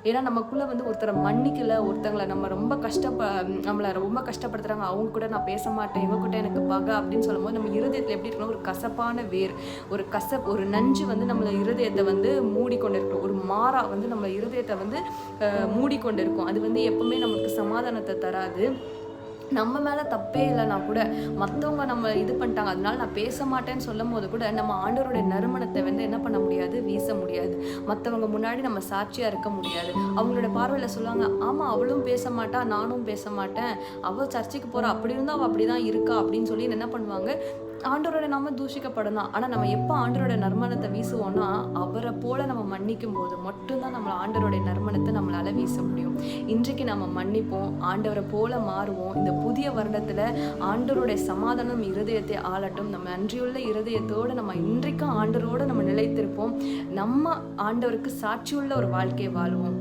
ஏன்னா நமக்குள்ளே வந்து ஒருத்தரை மன்னிக்கலை, ஒருத்தங்களை நம்மளை ரொம்ப கஷ்டப்படுத்துகிறாங்க, அவங்க கூட நான் பேச மாட்டேன், இவங்க கூட எனக்கு பகை அப்படின்னு சொல்லும்போது நம்ம இருதயத்தில் எப்படி இருக்கணும், ஒரு கசப்பான வேர், ஒரு நஞ்சு வந்து நம்மளை இருதயத்தை வந்து மூடிக்கொண்டு இருக்கும், ஒரு மாறா வந்து நம்ம இருதயத்தை வந்து மூடிக்கொண்டு இருக்கும். அது வந்து எப்பவுமே நமக்கு சமாதானத்தை தராது. நம்ம மேலே தப்பே இல்லைனா கூட மற்றவங்க நம்ம இது பண்ணிட்டாங்க, அதனால நான் பேச மாட்டேன்னு சொல்லும் போது கூட நம்ம ஆண்டவருடைய நறுமணத்தை வந்து என்ன பண்ண முடியாது, வீச முடியாது. மற்றவங்க முன்னாடி நம்ம சாட்சியாக இருக்க முடியாது. அவங்களோட பார்வையில் சொல்லுவாங்க, ஆமாம் அவளும் பேச மாட்டா, நானும் பேச மாட்டேன், அவள் சர்ச்சுக்கு போகிறா, அப்படி இருந்தால் அவள் அப்படி தான் இருக்கா அப்படின்னு சொல்லி என்ன பண்ணுவாங்க, ஆண்டவரோட நாம தூஷிக்கப்படலாம். ஆனால் நம்ம எப்போ ஆண்டவரோட நறுமணத்தை வீசுவோம்னா, அவரை போல நம்ம மன்னிக்கும் போது மட்டும்தான் நம்ம ஆண்டவருடைய நறுமணத்தை நம்மளால வீச முடியும். இன்றைக்கு நம்ம மன்னிப்போம், ஆண்டவரை போல மாறுவோம். இந்த புதிய வருடத்துல ஆண்டவருடைய சமாதானம் இருதயத்தை ஆளட்டும். நம்ம நன்றியுள்ள இருதயத்தோடு நம்ம இன்றைக்கும் ஆண்டவரோடு நம்ம நிலைத்திருப்போம். நம்ம ஆண்டவருக்கு சாட்சியுள்ள ஒரு வாழ்க்கையை வாழுவோம்.